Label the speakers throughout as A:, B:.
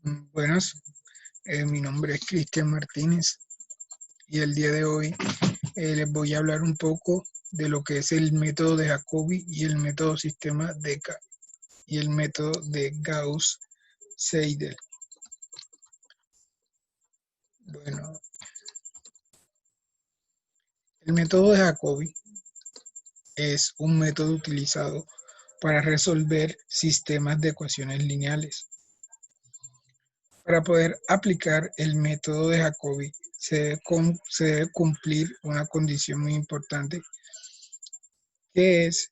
A: Buenas, mi nombre es Cristian Martínez y el día de hoy les voy a hablar un poco de lo que es el método de Jacobi y el método sistema DECA y el método de Gauss-Seidel. Bueno, el método de Jacobi es un método utilizado para resolver sistemas de ecuaciones lineales. Para poder aplicar el método de Jacobi se debe cumplir una condición muy importante, que es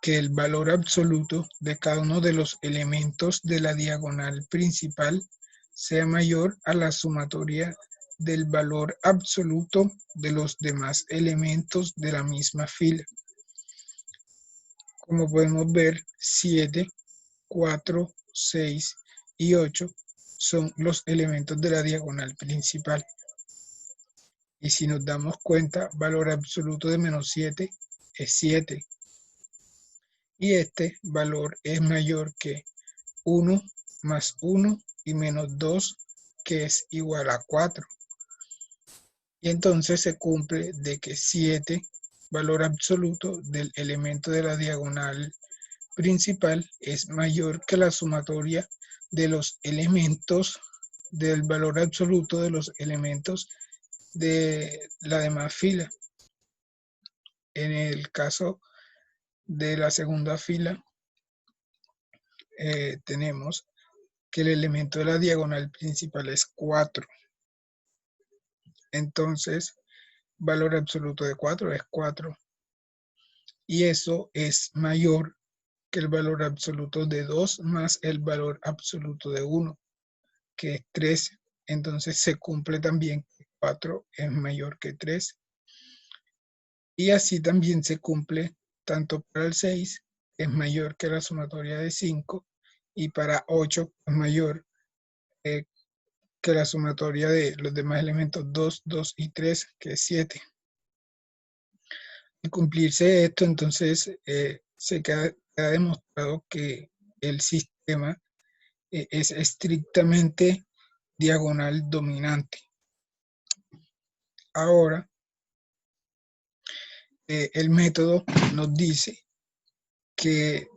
A: que el valor absoluto de cada uno de los elementos de la diagonal principal sea mayor a la sumatoria del valor absoluto de los demás elementos de la misma fila. Como podemos ver, 7, 4, 6 y 8 son los elementos de la diagonal principal. Y si nos damos cuenta, valor absoluto de menos 7 es 7. Y este valor es mayor que 1 más 1 y menos 2, que es igual a 4. Y entonces se cumple de que 7, valor absoluto del elemento de la diagonal principal, es mayor que la sumatoria de los elementos del valor absoluto de los elementos de la demás fila. En el caso de la segunda fila, tenemos que el elemento de la diagonal principal es 4. Entonces, valor absoluto de 4 es 4. Y eso es mayor que el valor absoluto de 2 más el valor absoluto de 1, que es 3. Entonces se cumple también que 4 es mayor que 3. Y así también se cumple tanto para el 6, es mayor que la sumatoria de 5, y para 8 es mayor que la sumatoria de los demás elementos 2, 2 y 3, que es 7. Al cumplirse esto, entonces se queda demostrado que el sistema es estrictamente diagonal dominante. Ahora, el método nos dice que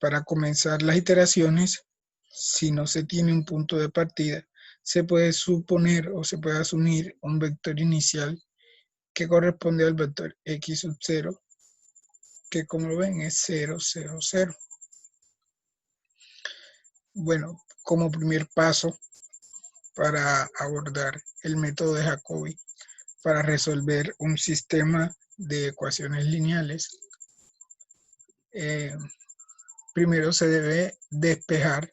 A: para comenzar las iteraciones, si no se tiene un punto de partida, se puede suponer o se puede asumir un vector inicial que corresponde al vector x sub 0, que como ven es 0, 0, 0. Bueno, como primer paso para abordar el método de Jacobi para resolver un sistema de ecuaciones lineales, primero se debe despejar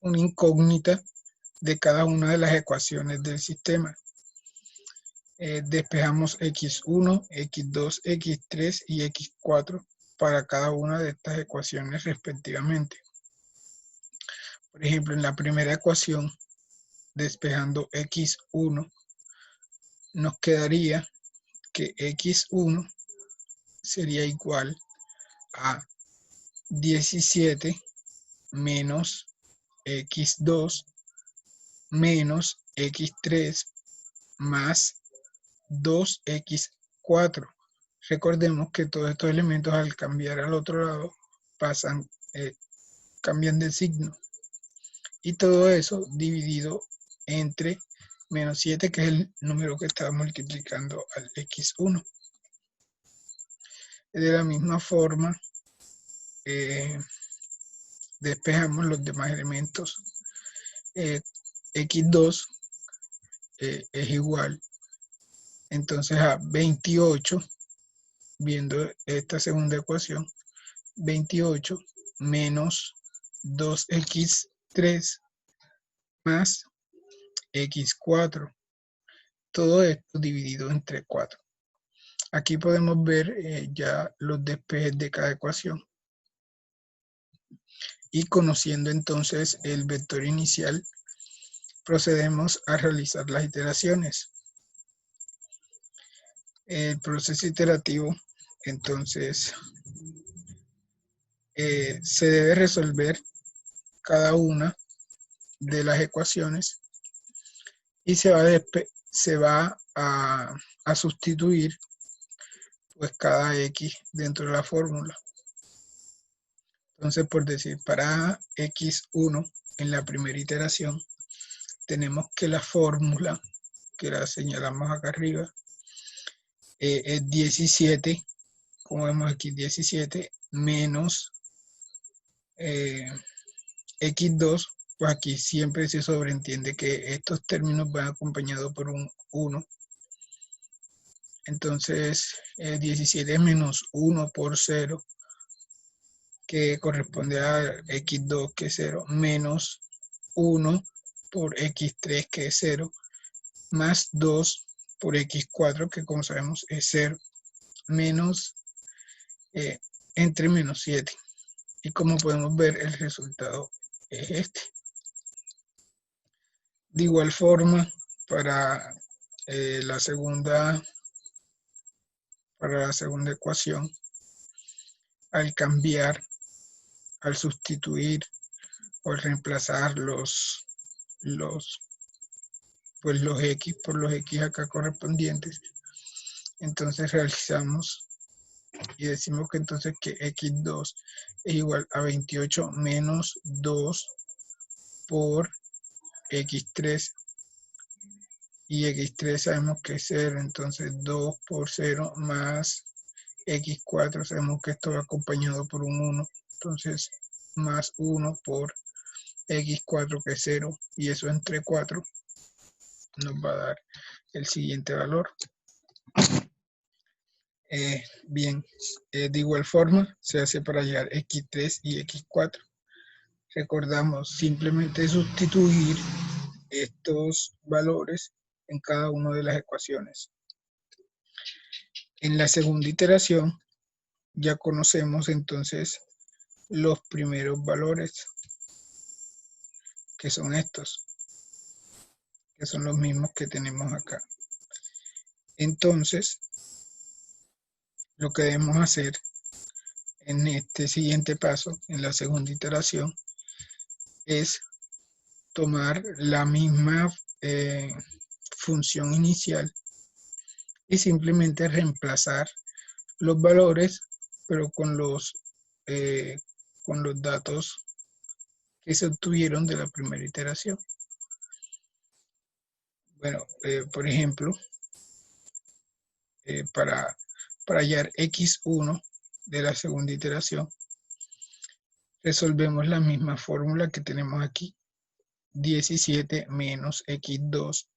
A: una incógnita de cada una de las ecuaciones del sistema. Despejamos x1, x2, x3 y x4 para cada una de estas ecuaciones respectivamente. Por ejemplo, en la primera ecuación, despejando x1, nos quedaría que x1 sería igual a 17 menos x2 menos x3 más 2x4. Recordemos que todos estos elementos al cambiar al otro lado cambian de signo. Y todo eso dividido entre menos 7, que es el número que estaba multiplicando al x1. De la misma forma, despejamos los demás elementos. x2 es igual entonces a 28, viendo esta segunda ecuación, 28 menos 2x3 más x4. Todo esto dividido entre 4. Aquí podemos ver ya los despejes de cada ecuación. Y conociendo entonces el vector inicial, procedemos a realizar las iteraciones. El proceso iterativo, entonces, se debe resolver cada una de las ecuaciones y se va a sustituir pues cada x dentro de la fórmula. Entonces, por decir, para x1 en la primera iteración, tenemos que la fórmula, que la señalamos acá arriba, es 17, como vemos aquí, 17 menos x2, pues aquí siempre se sobreentiende que estos términos van acompañados por un 1. Entonces, 17 menos 1 por 0, que corresponde a x2, que es 0, menos 1 por x3, que es 0, más 2 por x4, que como sabemos es 0, menos entre menos 7. Y como podemos ver, el resultado es este. De igual forma, para la segunda ecuación, al cambiar, al sustituir o al reemplazar los x por los x acá correspondientes, entonces realizamos y decimos que entonces que x2 es igual a 28 menos 2 por x3, y x3 sabemos que es 0, entonces 2 por 0 más x4, sabemos que esto va acompañado por un 1, entonces más 1 por x4, que es 0, y eso entre 4 nos va a dar el siguiente valor. Bien, de igual forma se hace para hallar x3 y x4. Recordamos simplemente sustituir estos valores en cada una de las ecuaciones. En la segunda iteración ya conocemos entonces los primeros valores, que son estos, que son los mismos que tenemos acá. Entonces, lo que debemos hacer en este siguiente paso, en la segunda iteración, es tomar la misma función inicial y simplemente reemplazar los valores, pero con los datos que se obtuvieron de la primera iteración. Bueno, por ejemplo, para hallar x1 de la segunda iteración, resolvemos la misma fórmula que tenemos aquí, 17 menos x2,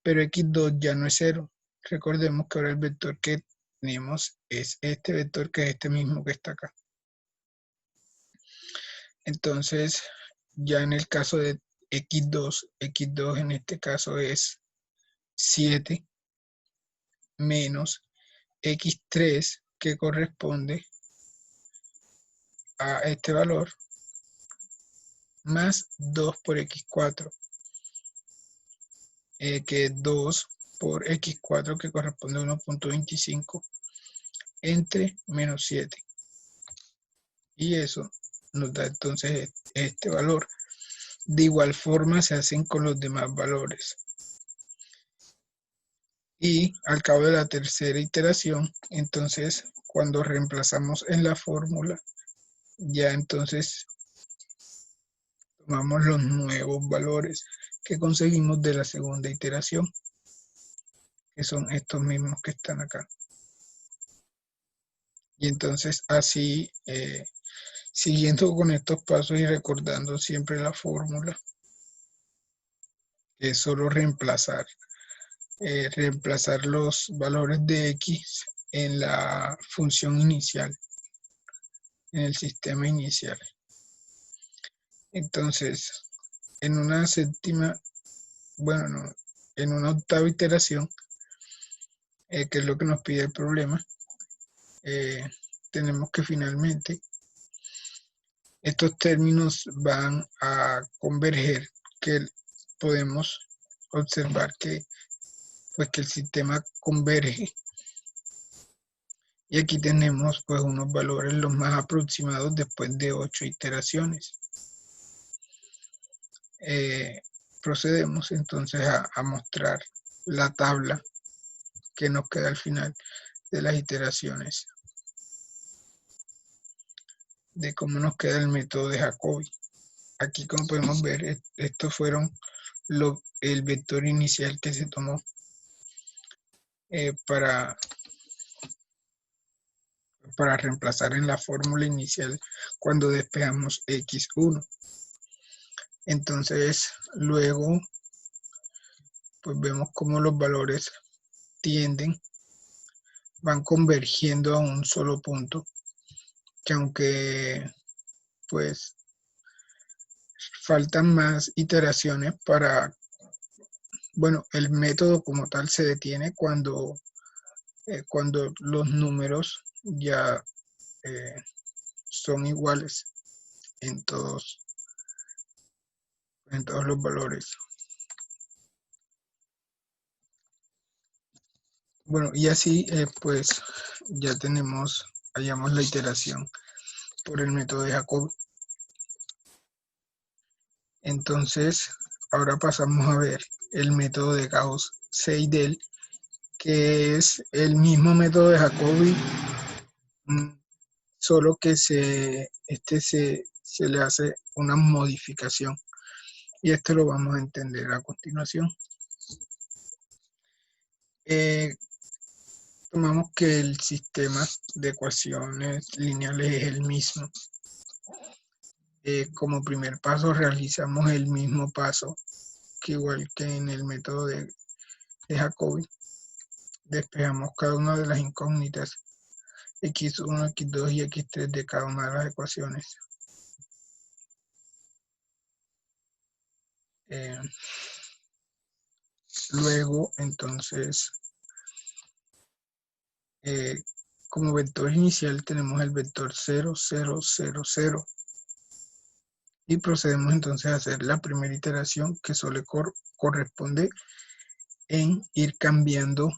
A: pero x2 ya no es 0. Recordemos que ahora el vector que tenemos es este vector, que es este mismo que está acá. Entonces, ya en el caso de x2 en este caso es 7 menos x3, que corresponde a este valor, más 2 por x4, que es 2 por x4, que corresponde a 1.25, entre menos 7. Y eso nos da entonces este valor. De igual forma se hacen con los demás valores. Y al cabo de la tercera iteración, entonces cuando reemplazamos en la fórmula, ya entonces tomamos los nuevos valores que conseguimos de la segunda iteración, que son estos mismos que están acá. Y entonces así, siguiendo con estos pasos y recordando siempre la fórmula, que es solo reemplazar los valores de x en la función inicial, en el sistema inicial. Entonces, en una en una octava iteración, que es lo que nos pide el problema, tenemos que finalmente estos términos van a converger, que podemos observar que el sistema converge Y aquí tenemos pues unos valores los más aproximados después de 8 iteraciones. Procedemos entonces a mostrar la tabla que nos queda al final de las iteraciones de cómo nos queda el método de Jacobi. Aquí, como podemos ver, estos fueron el vector inicial que se tomó para reemplazar en la fórmula inicial cuando despejamos x1. Entonces, luego, pues vemos cómo los valores van convergiendo a un solo punto, que aunque pues faltan más iteraciones bueno, el método como tal se detiene cuando los números ya son iguales en todos los valores. Bueno, y así pues ya hallamos la iteración por el método de Jacobi. Entonces, ahora pasamos a ver el método de Gauss-Seidel, que es el mismo método de Jacobi, solo que se le hace una modificación. Y esto lo vamos a entender a continuación. Tomamos que el sistema de ecuaciones lineales es el mismo. Como primer paso realizamos el mismo paso que igual que en el método de Jacobi. Despejamos cada una de las incógnitas x1, x2 y x3 de cada una de las ecuaciones. Luego, entonces, como vector inicial tenemos el vector 0, 0, 0, 0. Y procedemos entonces a hacer la primera iteración, que solo corresponde en ir cambiando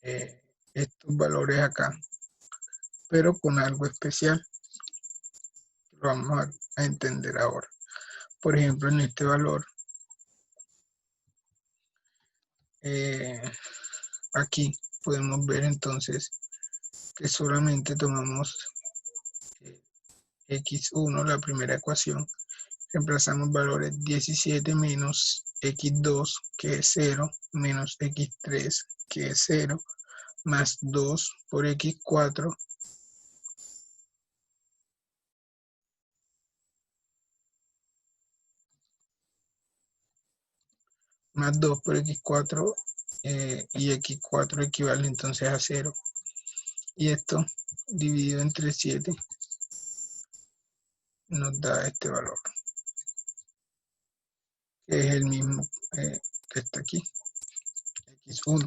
A: estos valores acá, pero con algo especial. Lo vamos a entender ahora. Por ejemplo, en este valor, aquí podemos ver entonces que solamente tomamos x1, la primera ecuación, reemplazamos valores 17 menos x2, que es 0, menos x3, que es 0, más 2 por x4, más 2 por x4, y x4 equivale entonces a 0. Y esto dividido entre 7 nos da este valor, que es el mismo que está aquí, x1.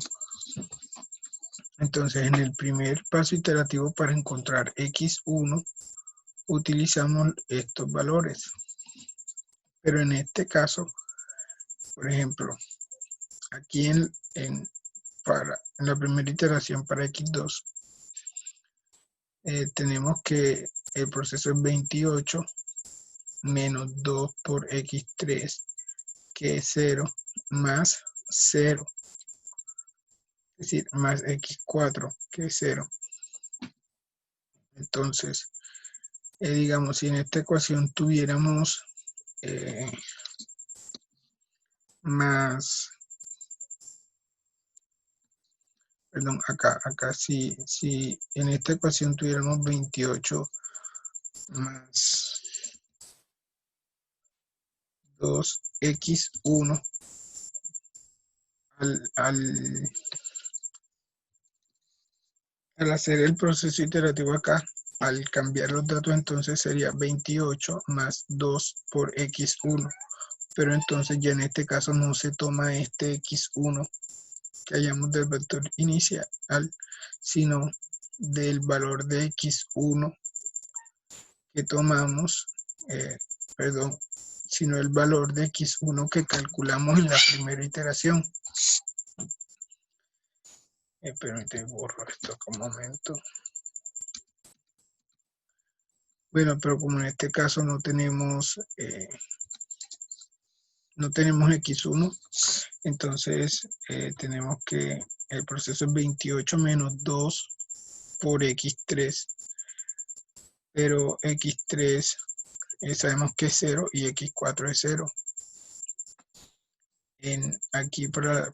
A: Entonces, en el primer paso iterativo para encontrar x1, utilizamos estos valores. Pero en este caso, por ejemplo, aquí en la primera iteración para x2, tenemos que el proceso es 28 menos 2 por x3, que es 0, más 0, es decir, más x4, que es 0. Entonces, digamos, si en esta ecuación tuviéramos más, perdón, acá si en esta ecuación tuviéramos 28 más 2x1, al hacer el proceso iterativo acá, al cambiar los datos, entonces sería 28 más 2 por x1. Pero entonces ya en este caso no se toma este x1 que hayamos del vector inicial, sino del valor de x1 que tomamos, perdón, sino el valor de x1 que calculamos en la primera iteración. Permíteme borro esto un momento. Bueno, pero como en este caso no tenemos x1, entonces tenemos que el proceso es 28 menos 2 por x3, pero x3 sabemos que es 0 y x4 es 0. Aquí para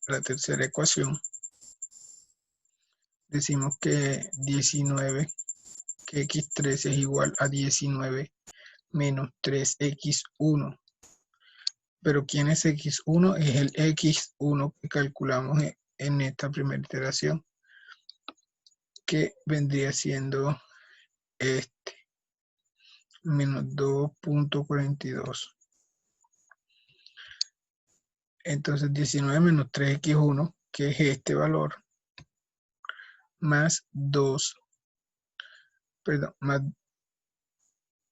A: la tercera ecuación decimos que 19, que x3 es igual a 19 menos 3x1. Pero ¿quién es x1? Es el x1 que calculamos en esta primera iteración, que vendría siendo este, menos 2.42. Entonces 19 menos 3x1, que es este valor, más 2, perdón, más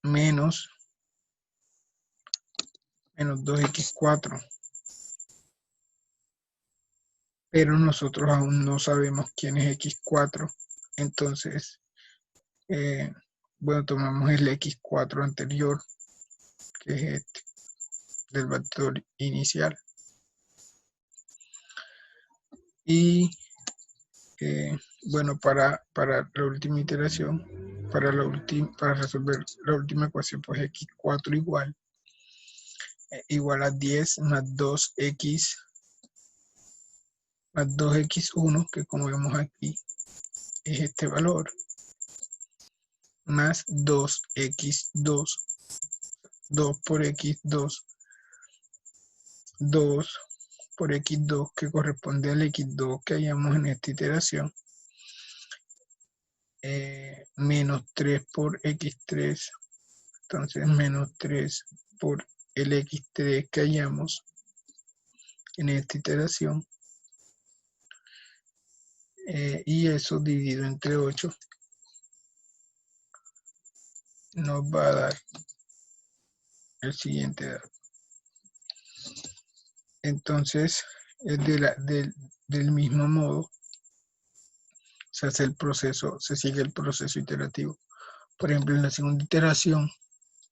A: menos 2x4. Pero nosotros aún no sabemos quién es x4. Entonces, bueno, tomamos el x4 anterior, que es este, del vector inicial. Y bueno, para la última iteración, para resolver la última ecuación, pues x4 igual a 10 más 2x más 2x1, que como vemos aquí es este valor, más 2x2, 2 por x2, 2 por x2, que corresponde al x2 que hallamos en esta iteración, menos 3 por x3, entonces menos 3 por el x3 que hallamos en esta iteración, y eso dividido entre 8 nos va a dar el siguiente dato. Entonces, del mismo modo, se sigue el proceso iterativo. Por ejemplo, en la segunda iteración,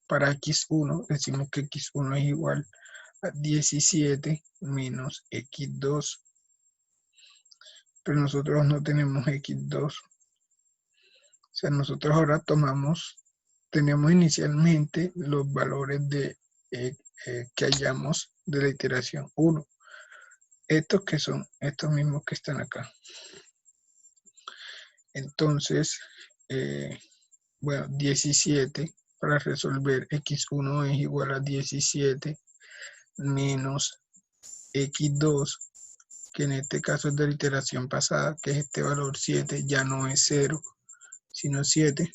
A: para x1, decimos que x1 es igual a 17 menos x2. Pero nosotros no tenemos x2. O sea, nosotros ahora tenemos inicialmente los valores que hallamos de la iteración 1. Estos que son estos mismos que están acá. Entonces, bueno, 17 para resolver x1 es igual a 17 menos x2, que en este caso es de la iteración pasada, que es este valor 7, ya no es 0, sino 7,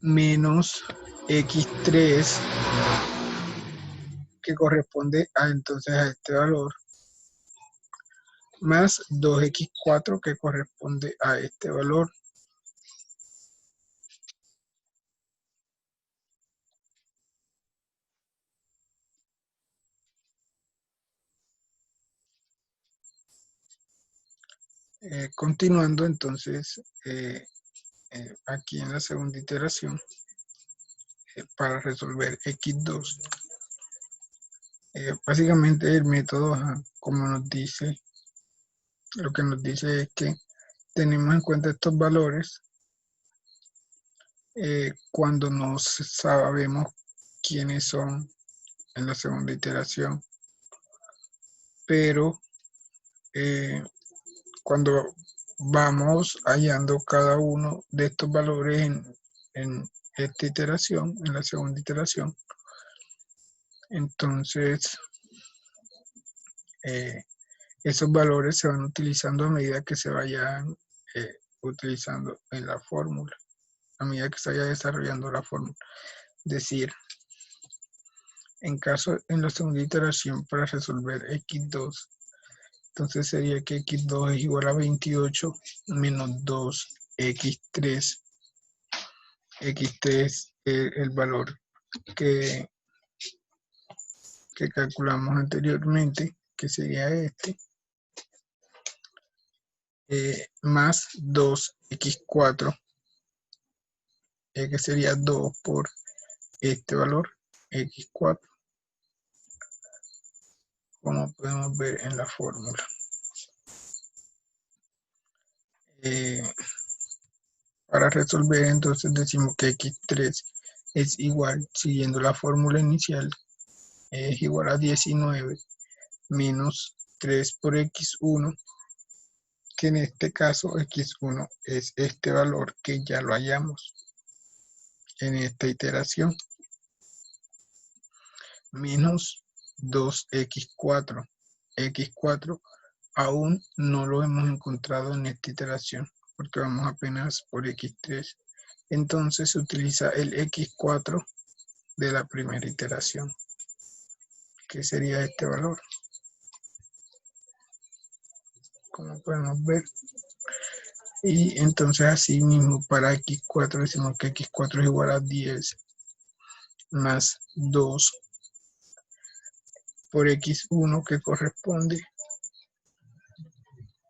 A: menos x3, que corresponde entonces a este valor, más 2x4, que corresponde a este valor. Continuando, entonces, aquí en la segunda iteración, para resolver x2, básicamente el método, como nos dice, lo que nos dice es que tenemos en cuenta estos valores cuando no sabemos quiénes son en la segunda iteración, pero cuando vamos hallando cada uno de estos valores en esta iteración, en la segunda iteración, entonces esos valores se van utilizando a medida que se vayan utilizando en la fórmula, a medida que se vaya desarrollando la fórmula. Es decir, en la segunda iteración para resolver x2, entonces sería que x2 es igual a 28 menos 2x3. x3 es el valor que calculamos anteriormente, que sería este. más 2x4, que sería 2 por este valor, x4, como podemos ver en la fórmula. Para resolver, entonces decimos que x3 es igual, siguiendo la fórmula inicial, es igual a 19 menos 3 por x1, que en este caso x1 es este valor que ya lo hallamos en esta iteración, menos 2x4. x4 aún no lo hemos encontrado en esta iteración, porque vamos apenas por x3. Entonces se utiliza el x4 de la primera iteración, que sería este valor, como podemos ver. Y entonces así mismo para x4 decimos que x4 es igual a 10 más 2 por x1, que corresponde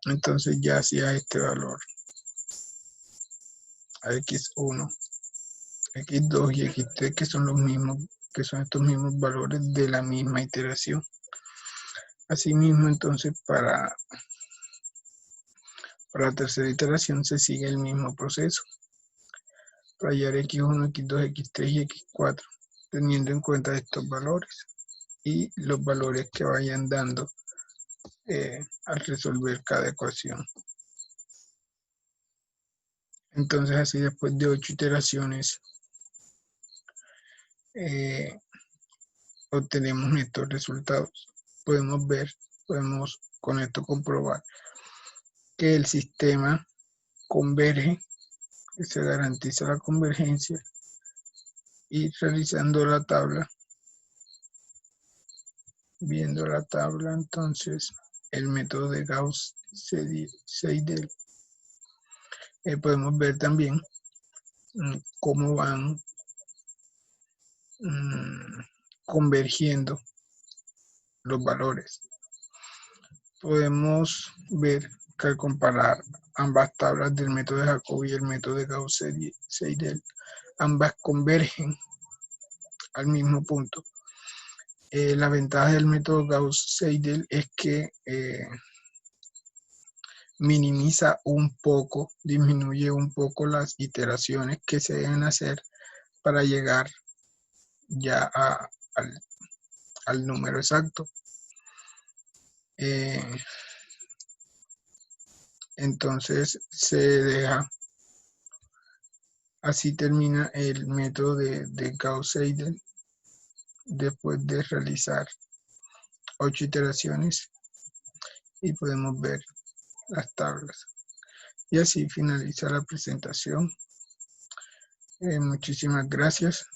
A: entonces ya hacia este valor, a x1, x2 y x3, que son los mismos, que son estos mismos valores de la misma iteración. Asimismo, entonces para la tercera iteración se sigue el mismo proceso, para hallar x1, x2, x3 y x4, teniendo en cuenta estos valores y los valores que vayan dando al resolver cada ecuación. Entonces así, después de 8 iteraciones, obtenemos estos resultados. Podemos con esto comprobar que el sistema converge, que se garantiza la convergencia, y realizando la tabla, viendo la tabla, entonces el método de Gauss-Seidel, podemos ver también cómo van convergiendo los valores. Podemos ver que al comparar ambas tablas del método de Jacobi y el método de Gauss-Seidel, ambas convergen al mismo punto. La ventaja del método Gauss-Seidel es que minimiza un poco, disminuye un poco las iteraciones que se deben hacer para llegar ya al número exacto. Entonces se deja, así termina el método de Gauss-Seidel después de realizar 8 iteraciones, y podemos ver las tablas. Y así finaliza la presentación. Muchísimas gracias.